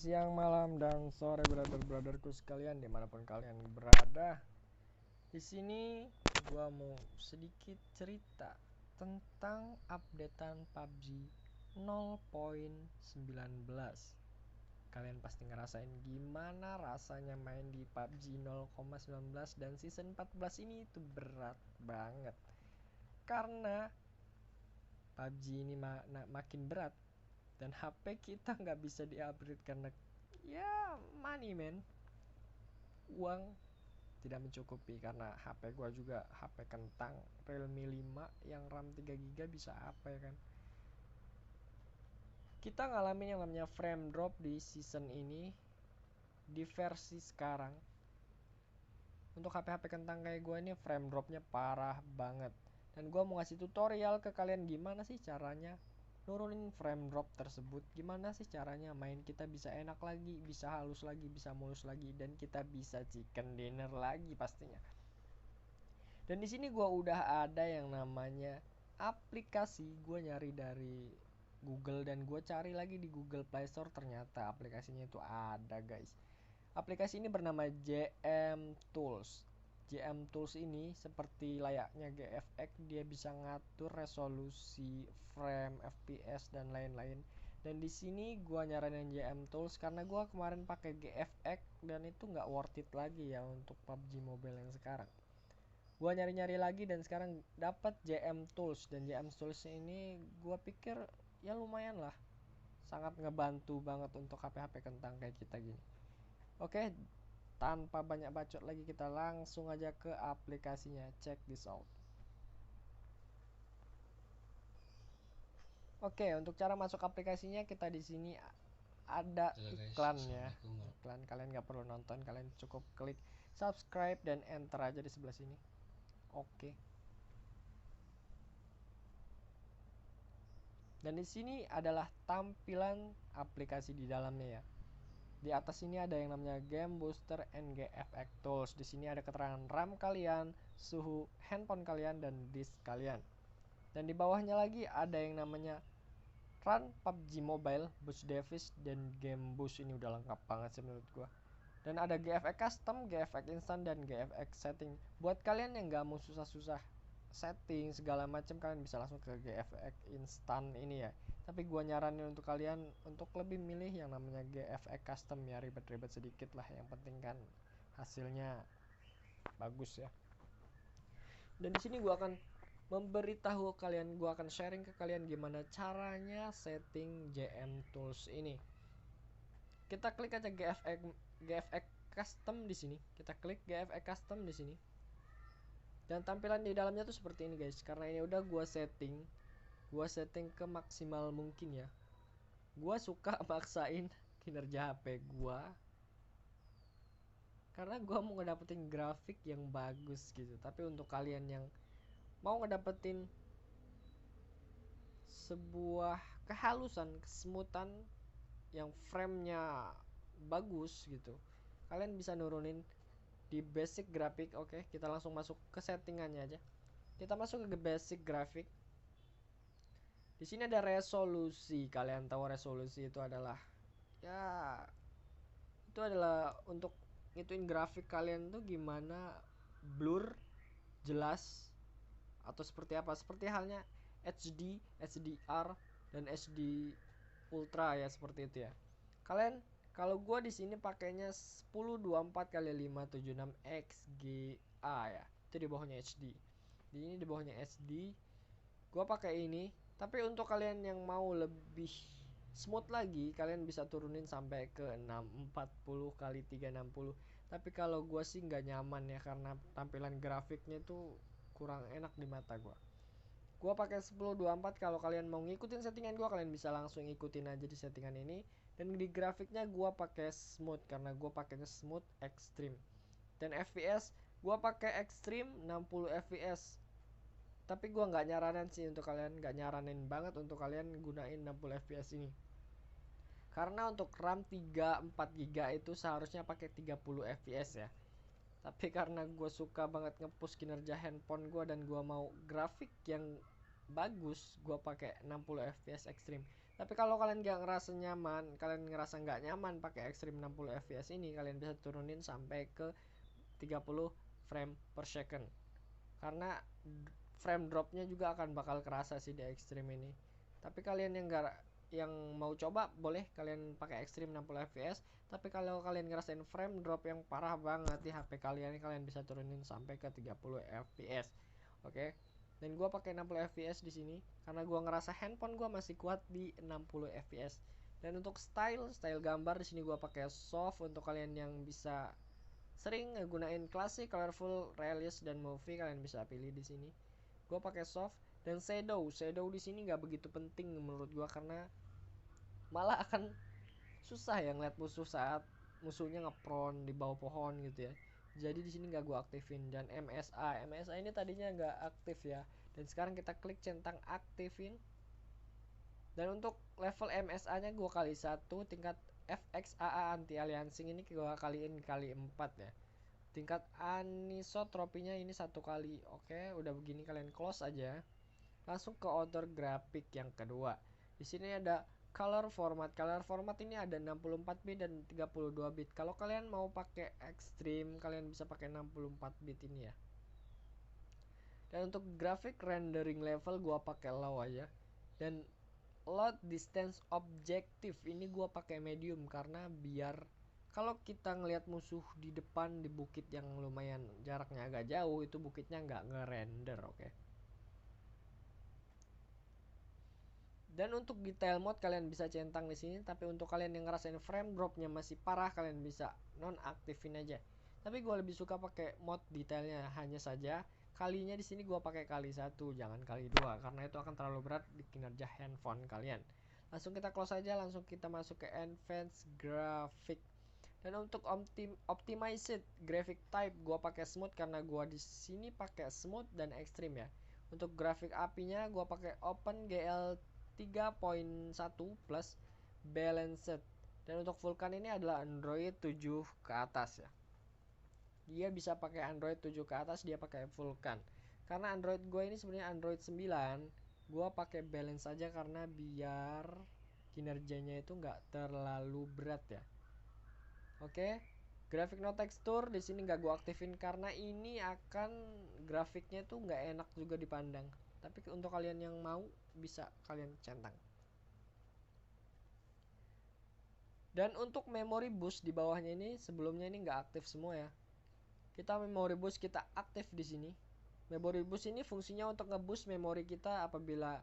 siang, malam, dan sore brother-brotherku sekalian dimanapun kalian berada. Di sini gua mau sedikit cerita tentang updatean PUBG 0.19. Kalian pasti ngerasain gimana rasanya main di PUBG 0.19 dan season 14 ini itu berat banget. Karena PUBG ini makin berat dan HP kita nggak bisa di-upgrade karena ya money man, uang tidak mencukupi. Karena HP gua juga HP kentang Realme 5 yang RAM 3GB bisa apa ya kan. Kita ngalamin yang namanya frame drop di season ini di versi sekarang. Untuk HP-HP kentang kayak gua ini frame dropnya parah banget. Dan gua mau ngasih tutorial ke kalian gimana sih caranya nurunin frame drop tersebut, gimana sih caranya main kita bisa enak lagi, bisa halus lagi, bisa mulus lagi, dan kita bisa chicken dinner lagi pastinya. Dan di sini gua udah ada yang namanya aplikasi, gua nyari dari Google dan gua cari lagi di Google Play Store, ternyata aplikasinya itu ada guys. Aplikasi ini bernama JM Tools. JM Tools ini seperti layaknya GFX, dia bisa ngatur resolusi, frame, FPS dan lain-lain. Dan di sini gua nyaranin JM Tools karena gua kemarin pakai GFX dan itu nggak worth it lagi ya untuk PUBG Mobile yang sekarang. Gua nyari-nyari lagi dan sekarang dapat JM Tools, dan JM Tools ini gua pikir ya lumayan lah, sangat ngebantu banget untuk HP-HP kentang kayak kita gini. Oke, tanpa banyak bacot lagi kita langsung aja ke aplikasinya. Check this out. Oke, untuk cara masuk aplikasinya kita di sini ada iklannya. Iklan kalian nggak perlu nonton, kalian cukup klik subscribe dan enter aja di sebelah sini. Oke. Dan di sini adalah tampilan aplikasi di dalamnya ya. Di atas ini ada yang namanya Game Booster and GFX Tools. Di sini ada keterangan RAM kalian, suhu handphone kalian, dan disk kalian. Dan di bawahnya lagi ada yang namanya Run PUBG Mobile, Boost Device, dan Game Boost. Ini udah lengkap banget sih menurut gua. Dan ada GFX Custom, GFX Instant, dan GFX Setting. Buat kalian yang gak mau susah-susah setting segala macam, kalian bisa langsung ke GFX Instant ini ya. Tapi gua nyaranin untuk kalian untuk lebih milih yang namanya GFX Custom ya, ribet-ribet sedikit lah, yang penting kan hasilnya bagus ya. Dan di sini gua akan memberitahu kalian, gua akan sharing ke kalian gimana caranya setting JM Tools ini. Kita klik aja GFX Custom di sini. Kita klik GFX Custom di sini. Dan tampilan di dalamnya tuh seperti ini guys. Karena ini udah gua setting ke maksimal mungkin ya. Gua suka maksain kinerja HP gua karena gua mau ngedapetin grafik yang bagus gitu. Tapi untuk kalian yang mau ngedapetin sebuah kehalusan, kesemutan yang framenya bagus gitu, kalian bisa nurunin di basic grafik. Oke, kita langsung masuk ke settingannya aja. Kita masuk ke basic grafik. Di sini ada resolusi. Kalian tahu resolusi itu adalah untuk ngituin grafik kalian tuh gimana blur, jelas, atau seperti apa. Seperti halnya HD, HDR, dan HD Ultra ya, seperti itu ya. Kalian, kalau gua di sini pakainya 1024x576 XGA ya. Itu di bawahnya HD. Di ini di bawahnya HD. Gua pakai ini. Tapi untuk kalian yang mau lebih smooth lagi, kalian bisa turunin sampai ke 640x360. Tapi kalau gua sih nggak nyaman ya, karena tampilan grafiknya tuh kurang enak di mata gua. Gua pakai 1024. Kalau kalian mau ngikutin settingan gua, kalian bisa langsung ikutin aja di settingan ini. Dan di grafiknya gua pakai smooth karena gua pakainya smooth extreme. Dan FPS gua pakai extreme 60 fps. Tapi gua nggak nyaranin sih untuk kalian, nggak nyaranin banget untuk kalian gunain 60 fps ini. Karena untuk RAM 3-4GB itu seharusnya pakai 30 fps ya. Tapi karena gue suka banget ngepush kinerja handphone gue dan gue mau grafik yang bagus gua pakai 60 fps ekstrim. Tapi kalau kalian nggak ngerasa nyaman, kalian ngerasa nggak nyaman pakai ekstrim 60 fps ini, kalian bisa turunin sampai ke 30 frame per second. Karena frame dropnya juga akan bakal kerasa sih di ekstrim ini. Tapi kalian yang mau coba boleh kalian pakai ekstrim 60 fps. Tapi kalau kalian ngerasain frame drop yang parah banget di HP kalian, kalian bisa turunin sampai ke 30 fps. Oke. Dan gua pakai 60 fps di sini karena gua ngerasa handphone gua masih kuat di 60 fps. Dan untuk style gambar di sini gua pakai soft. Untuk kalian yang bisa sering gunain klasik, colorful, realist dan movie, kalian bisa pilih di sini. Gua pakai soft. Dan shadow di sini nggak begitu penting menurut gua karena malah akan susah ya ngeliat musuh saat musuhnya ngepron di bawah pohon gitu ya. Jadi di sini nggak gua aktifin. Dan MSA ini tadinya nggak aktif ya, dan sekarang kita klik centang aktifin. Dan untuk level MSA nya gua kali 1, tingkat FXAA anti aliasing ini gua kaliin kali 4 ya. Tingkat anisotropinya ini 1 kali. Oke, udah begini kalian close aja. Langsung ke order grafik yang kedua. Di sini ada color format. Color format ini ada 64 bit dan 32 bit. Kalau kalian mau pakai extreme, kalian bisa pakai 64 bit ini ya. Dan untuk grafik rendering level gua pakai low aja. Dan load distance objective ini gua pakai medium karena biar kalau kita ngelihat musuh di depan di bukit yang lumayan jaraknya agak jauh, itu bukitnya nggak ngerender, oke. Dan untuk detail mode kalian bisa centang di sini, tapi untuk kalian yang ngerasain frame dropnya masih parah, kalian bisa nonaktifin aja. Tapi gue lebih suka pakai mode detailnya, hanya saja kalinya di sini gue pakai kali 1, jangan kali 2 karena itu akan terlalu berat di kinerja handphone kalian. Langsung kita close aja, langsung kita masuk ke advanced graphic. Dan untuk optimized graphic type gue pakai smooth karena gue di sini pakai smooth dan extreme ya. Untuk grafik apinya gue pakai OpenGL 3.1 plus balanced. Dan untuk Vulkan ini adalah Android 7 ke atas ya. Dia bisa pakai Android 7 ke atas, dia pakai Vulkan. Karena Android gue ini sebenarnya Android 9, gue pakai balance saja karena biar kinerjanya itu nggak terlalu berat ya. Oke. Grafik no texture di sini nggak gue aktifin karena ini akan grafiknya itu nggak enak juga dipandang. Tapi untuk kalian yang mau bisa kalian centang. Dan untuk memory boost di bawahnya ini sebelumnya ini nggak aktif semua ya. Kita memory boost kita aktif di sini. Memory boost ini fungsinya untuk ngeboost memori kita apabila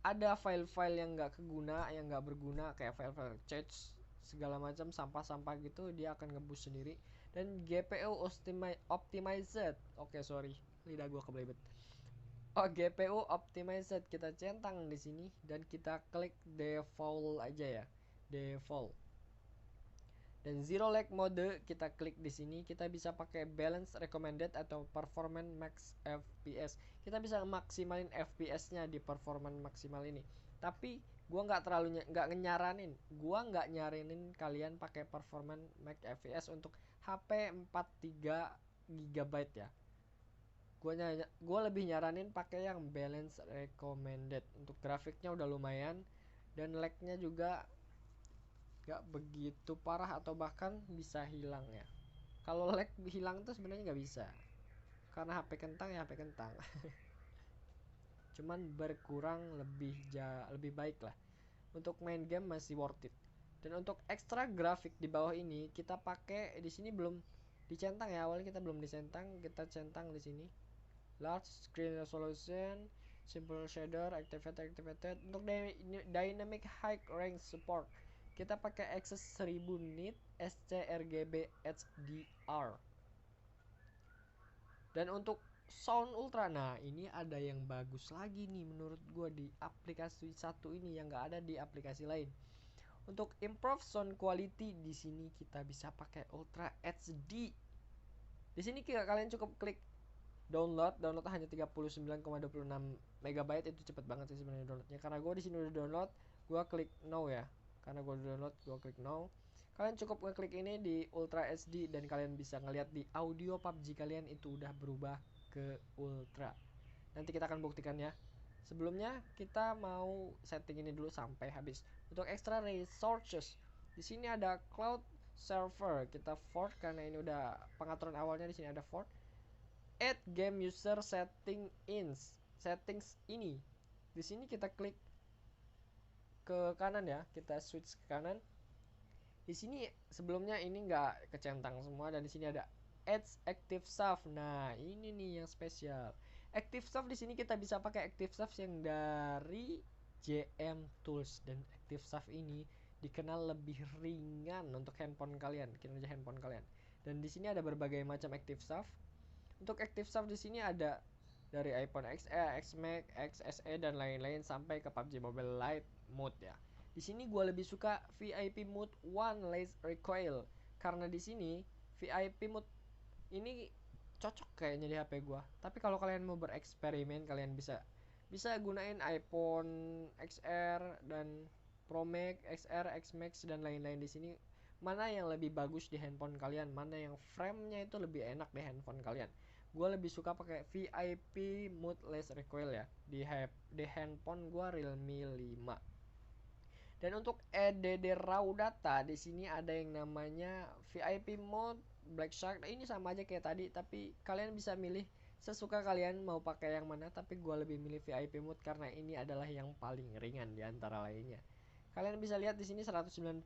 ada file-file yang nggak keguna, yang nggak berguna kayak file-file chat segala macam sampah-sampah gitu, dia akan ngeboost sendiri. Dan GPU optimized. Oke, sorry, lidah gua kebelibet. Oh, GPU optimized kita centang di sini dan kita klik default aja ya. Default. Dan zero lag mode kita klik di sini, kita bisa pakai balance recommended atau performance max FPS. Kita bisa maksimalin FPS-nya di performance maksimal ini. Tapi gua nggak nyaranin kalian pakai performance max FPS untuk HP 43 GB ya. Gua lebih nyaranin pakai yang balance recommended. Untuk grafiknya udah lumayan dan lag-nya juga gak begitu parah atau bahkan bisa hilang ya. Kalau lag hilang tuh sebenarnya nggak bisa karena HP kentang ya HP kentang. Cuman berkurang lebih baik lah. Untuk main game masih worth it. Dan untuk extra grafik di bawah ini kita pakai di sini belum dicentang ya, awalnya kita belum dicentang, kita centang di sini. Large screen resolution, simple shader, activated. Untuk dynamic high range support kita pakai Access 1000 nit sRGB HDR. Dan untuk sound ultra, nah ini ada yang bagus lagi nih menurut gue di aplikasi satu ini yang nggak ada di aplikasi lain. Untuk improve sound quality di sini kita bisa pakai Ultra HD. Di sini kalian cukup klik download hanya 39,26 MB, itu cepet banget sih sebenarnya downloadnya. Karena gue di sini udah download, gue klik no ya. Karena gue udah download, gue klik no. Kalian cukup ngeklik ini di Ultra HD dan kalian bisa ngeliat di audio PUBG kalian itu udah berubah ke Ultra. Nanti kita akan buktikan ya. Sebelumnya kita mau setting ini dulu sampai habis. Untuk extra resources, di sini ada cloud server, kita fork karena ini udah pengaturan awalnya. Di sini ada fork. Add game user settings ini. Di sini kita klik ke kanan ya, kita switch ke kanan. Di sini sebelumnya ini nggak kecentang semua, dan di sini ada Add Active Save. Nah, ini nih yang spesial. Active Save di sini kita bisa pakai Active Save yang dari JM Tools, dan Active Save ini dikenal lebih ringan untuk handphone kalian, kinerja handphone kalian. Dan di sini ada berbagai macam Active Save. Untuk Active Save di sini ada dari iPhone XE, XMax, XSE dan lain-lain sampai ke PUBG Mobile Lite mode ya. Di sini gue lebih suka VIP mode One Less Recoil karena di sini VIP mode ini cocok kayaknya di HP gue. Tapi kalau kalian mau bereksperimen, kalian bisa gunain iPhone XR dan Pro Max, XR, XMax dan lain-lain. Di sini mana yang lebih bagus di handphone kalian, mana yang framenya itu lebih enak di handphone kalian. Gue lebih suka pakai VIP mode less recoil ya di handphone gue Realme 5. Dan untuk EDD raw data di sini ada yang namanya VIP mode Black Shark. Ini sama aja kayak tadi, tapi kalian bisa milih sesuka kalian mau pakai yang mana. Tapi gue lebih milih VIP mode karena ini adalah yang paling ringan di antara lainnya. Kalian bisa lihat di sini 192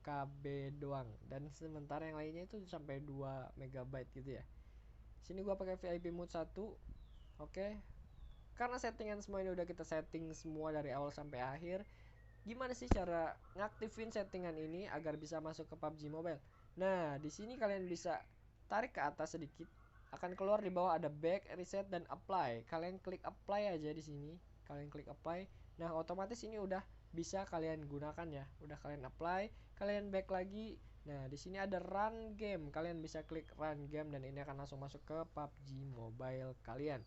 KB doang, dan sementara yang lainnya itu sampai 2 MB gitu ya. Sini gue pakai VIP mode 1. Oke. Karena settingan semua ini udah kita setting semua dari awal sampai akhir. Gimana sih cara ngaktifin settingan ini agar bisa masuk ke PUBG Mobile? Nah, di sini kalian bisa tarik ke atas sedikit, akan keluar di bawah ada back, reset dan apply. Kalian klik apply aja di sini. Kalian klik apply. Nah, otomatis ini udah bisa kalian gunakan ya. Udah kalian apply, kalian back lagi. Nah, di sini ada run game. Kalian bisa klik run game dan ini akan langsung masuk ke PUBG Mobile kalian.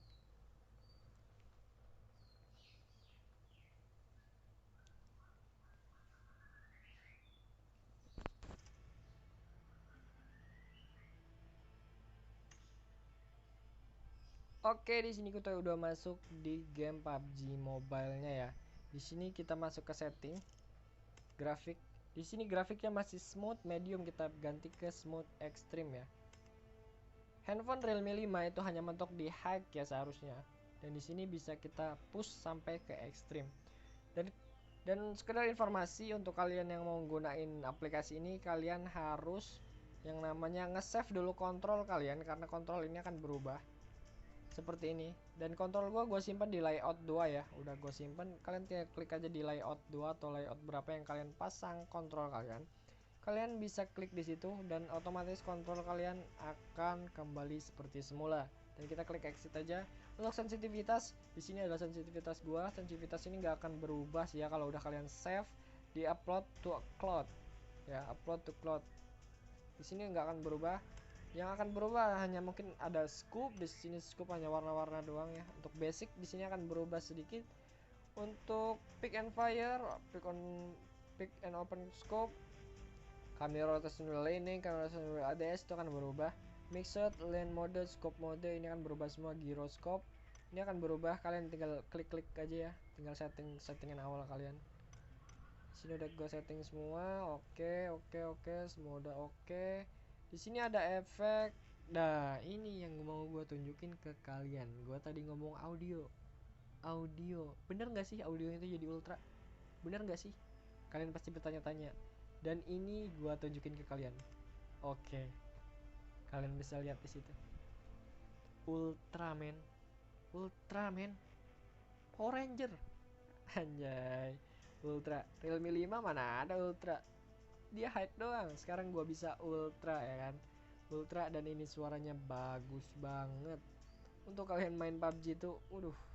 Oke, di sini kita udah masuk di game PUBG Mobile-nya ya. Di sini kita masuk ke setting grafik. Di sini grafiknya masih smooth medium, kita ganti ke smooth extreme ya. Handphone Realme 5 itu hanya mentok di high ya seharusnya. Dan di sini bisa kita push sampai ke extreme. Dan sekedar informasi untuk kalian yang mau gunain aplikasi ini, kalian harus yang namanya nge-save dulu kontrol kalian karena kontrol ini akan berubah seperti ini. Dan kontrol gue simpan di layout 2 ya. Udah gue simpan, kalian tinggal klik aja di layout 2 atau layout berapa yang kalian pasang kontrol kalian. Kalian bisa klik di situ dan otomatis kontrol kalian akan kembali seperti semula. Dan kita klik exit aja. Untuk sensitivitas, di sini adalah sensitivitas gua. Sensitivitas ini nggak akan berubah sih ya kalau udah kalian save di upload to cloud. Ya, upload to cloud. Di sini nggak akan berubah. Yang akan berubah hanya mungkin ada scope. Di sini scope hanya warna-warna doang ya. Untuk basic di sini akan berubah sedikit. Untuk pick and fire, pick and open scope, kamera rotational laning, kamera rotational ADS itu akan berubah. Mixed lane mode, scope mode ini akan berubah semua. Gyroscope ini akan berubah. Kalian tinggal klik-klik aja ya. Tinggal settingan awal kalian. Sini udah gue setting semua. Oke, semua udah oke. Di sini ada efek. Nah, ini yang mau gue tunjukin ke kalian. Gue tadi ngomong audio. Bener nggak sih audio itu jadi ultra? Bener nggak sih? Kalian pasti bertanya-tanya. Dan ini gue tunjukin ke kalian. Oke. Kalian bisa lihat di situ. Ultraman. Power Ranger. Anjay. Ultra. Realme 5 mana ada ultra? Dia hide doang. Sekarang gua bisa ultra ya kan. Ultra, dan ini suaranya bagus banget. Untuk kalian main PUBG itu,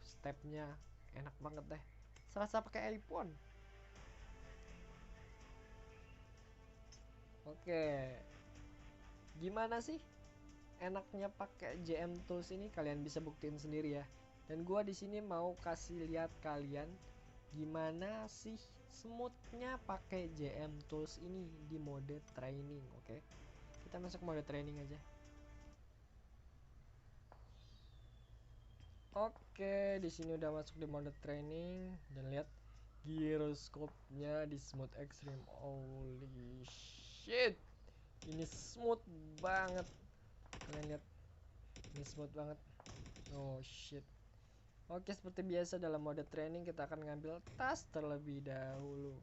stepnya enak banget deh. Serasa pakai iPhone. Oke. Gimana sih enaknya pakai JM Tools ini? Kalian bisa buktiin sendiri ya. Dan gua di sini mau kasih lihat kalian gimana sih smoothnya pakai JM Tools ini di mode training. Oke, kita masuk mode training aja. Oke, di sini udah masuk di mode training dan lihat gyroscope-nya di smooth extreme. Holy shit. Ini smooth banget. Kalian lihat. Ini smooth banget. Oh shit. Oke, seperti biasa dalam mode training kita akan ngambil tas terlebih dahulu.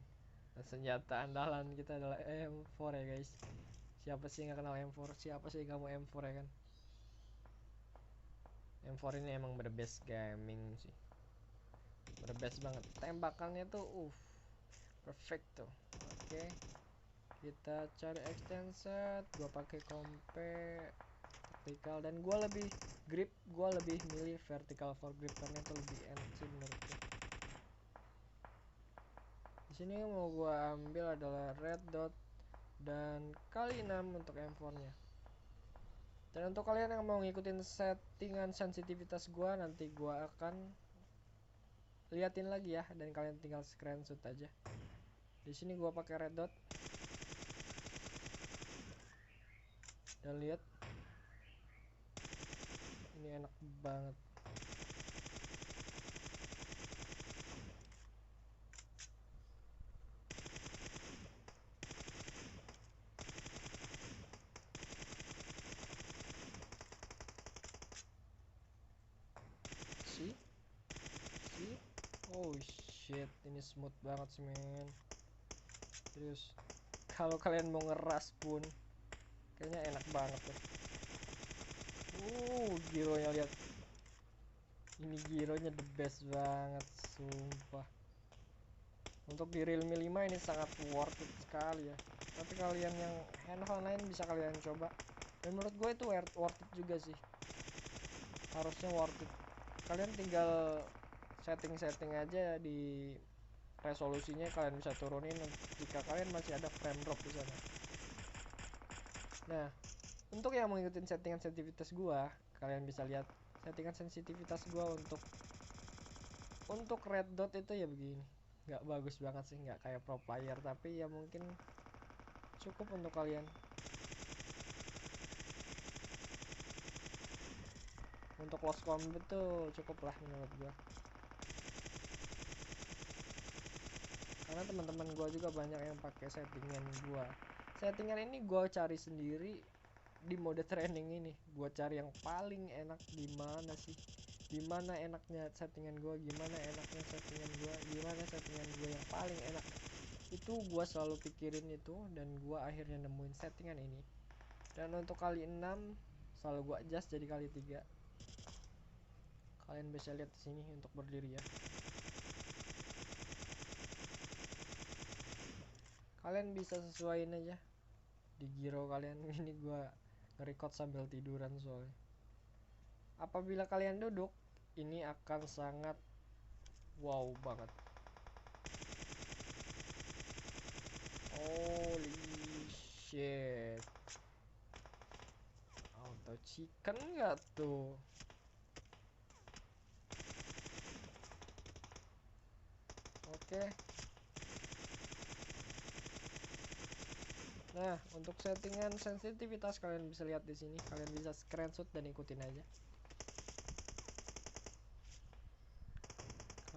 Dan senjata andalan kita adalah M4 ya guys. Siapa sih yang gak kenal M4? Siapa sih kamu M4 ya kan? M4 ini emang the best gaming sih. The best banget. Tembakannya tuh perfect tuh. Oke. Kita cari extended, gua pakai kompe vertical dan gua lebih grip, gua lebih milih vertical for grip karena itu lebih enak sih menurutku. Di sini mau gua ambil adalah red dot dan kali 6 untuk M4-nya. Dan untuk kalian yang mau ngikutin settingan sensitivitas gua, nanti gua akan liatin lagi ya dan kalian tinggal screenshot aja. Di sini gua pakai red dot. Dan lihat. Ini enak banget. See? Oh shit, ini smooth banget sih men. Serius. Kalau kalian mau ngeras pun kayaknya enak banget tuh. Gironya lihat. Ini gironya the best banget, sumpah. Untuk di Realme 5 ini sangat worth it sekali ya. Tapi kalian yang handphone lain bisa kalian coba. Dan menurut gue itu worth it juga sih. Harusnya worth it. Kalian tinggal setting aja di resolusinya, kalian bisa turunin jika kalian masih ada frame drop di sana. Nah, untuk yang mengikuti settingan sensitivitas gua, kalian bisa lihat settingan sensitivitas gua untuk red dot itu ya begini. Nggak bagus banget sih, nggak kayak pro player, tapi ya mungkin cukup untuk kalian. Untuk close combat tuh cukup lah menurut gua. Karena teman-teman gua juga banyak yang pakai settingan gua. Settingan ini gua cari sendiri di mode training ini. Gua cari yang paling enak di mana sih? Gimana enaknya settingan gua, gimana enaknya settingan gua, gimana settingan gua yang paling enak. Itu gua selalu pikirin itu dan gua akhirnya nemuin settingan ini. Dan untuk kali 6 selalu gua adjust jadi kali 3. Kalian bisa lihat di sini untuk berdiri ya. Kalian bisa sesuaiin aja di gyro kalian. Ini gua nge-record sambil tiduran soalnya. Apabila kalian duduk, ini akan sangat wow banget. Holy shit. Auto chicken nggak tuh? Oke. Nah, untuk settingan sensitivitas kalian bisa lihat di sini. Kalian bisa screenshot dan ikutin aja.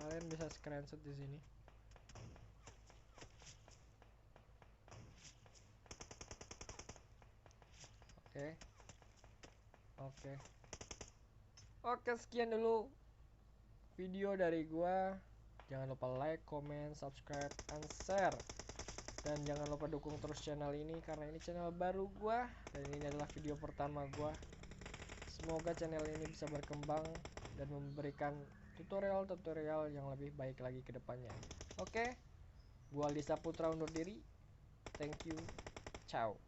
Kalian bisa screenshot di sini. Oke, sekian dulu video dari gua. Jangan lupa like, comment, subscribe, and share. Dan jangan lupa dukung terus channel ini karena ini channel baru gua dan ini adalah video pertama gua. Semoga channel ini bisa berkembang dan memberikan tutorial-tutorial yang lebih baik lagi ke depannya. Oke, gua Aldi Saputra undur diri. Thank you. Ciao.